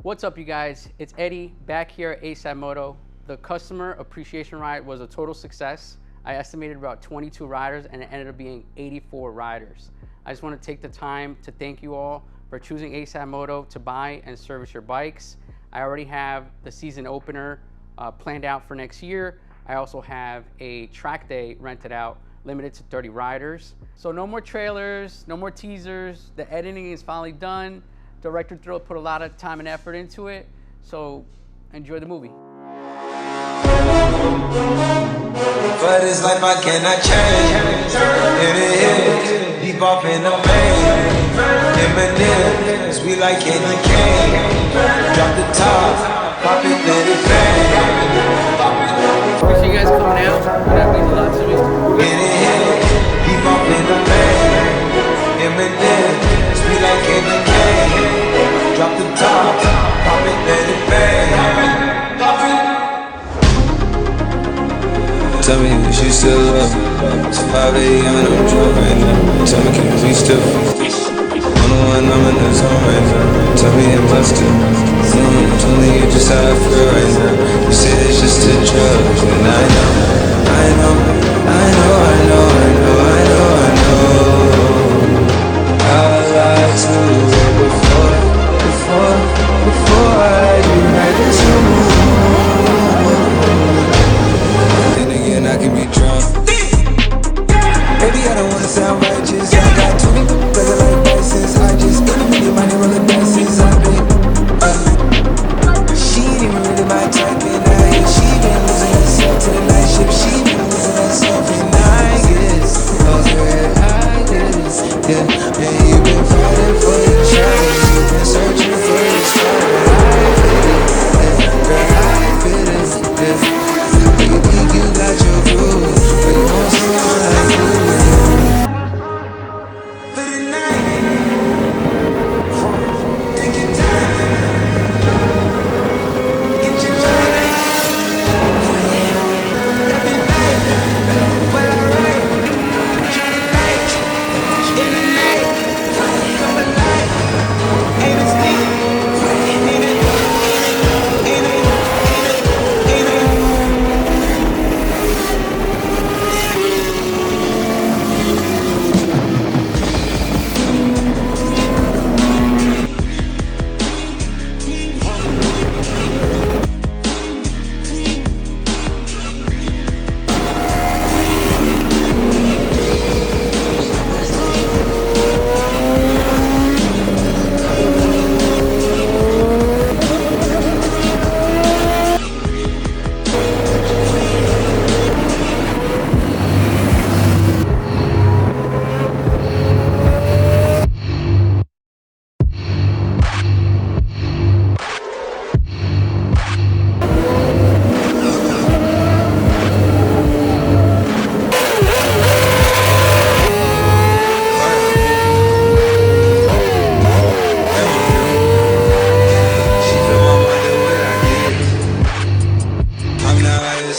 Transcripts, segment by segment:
What's up, you guys? It's Eddie back here at ASAP Moto. The customer appreciation ride was a total success. I estimated about 22 riders and it ended up being 84 riders. I just want to take the time to thank you all for choosing ASAP Moto to buy and service your bikes. I already have the season opener planned out for next year. I also have a track day rented out, limited to 30 riders. So no more trailers, no more teasers. The editing is finally done. Director Thrill put a lot of time and effort into it, so enjoy the movie. But it's life I cannot change. Hit it, hit, deep off in the vein. Eminem, sweet like candy cane. Drop the top, pop it, let it bang. Appreciate you guys coming out. That means a lot to me. Hit it, hit, deep off in the vein. Eminem, sweet like candy cane. Drop the top, pop it, let it bang. Tell me if you still love. It's 5 a.m. and I'm drunk right now. Tell me, can we still? On the one, I'm in the zone right now. Tell me it must do. Tell me you just how I feel right now. You say it's just a drug, and I know. I lied to you before I do right this then again, I can be drunk. Baby, I don't wanna sound righteous. I got 20 cause I like vices. I just get a million money rolling dices. I've been she ain't even really my type, and I hate she been losing herself to the night shift. She been losing herself, and I guess those red eyes, yeah. And you've been fighting for your child. You've been searching for your child. I feel it, yeah. You think you got your groove, but you want someone like you. For the night, take your time. Get your life. Every night, while I write, try to night, in the night, come alive. Ain't it sneak? Ain't it?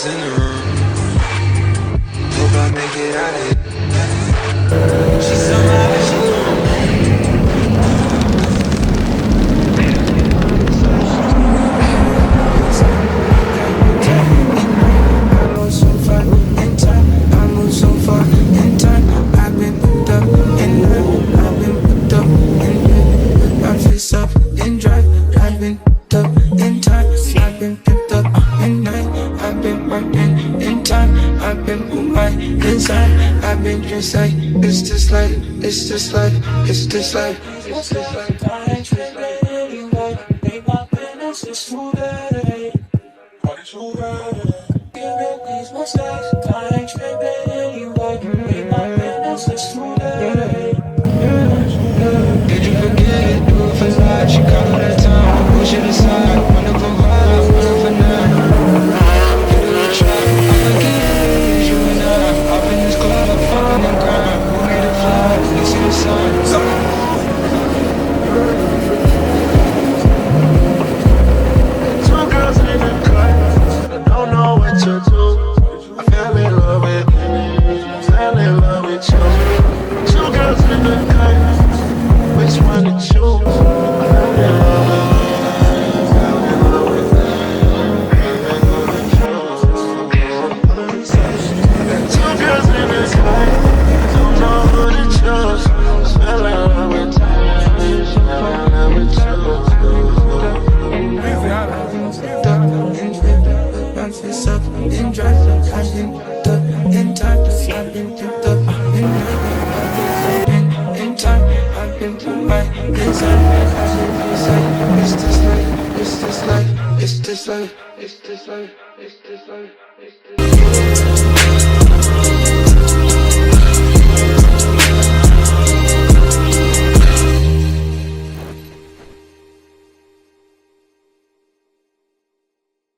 In the room, hope I make it out of here. She's somehow I go so far in time. I move so far in time. I've been put up in line. I've been put up in bed. My face up in drive. I've been put up in time. I've been picked up in night. I've been working in time. I've been put my inside. I've been just like it's just like it's just like it's just like it's just like I ain't tripping anyway. Ain't my business, it's too late. It's too late. Give me these mistakes. I ain't tripping anyway. Ain't my business, it's too late. Did you forget it? Do it for life. She called that time. Push it aside. Wanna provide, wanna for now. Two girls in the cut, I don't know what to do. I feel inside. I've been inside. It's this life, it's this life, it's this life, it's this life, it's this life, it's this life.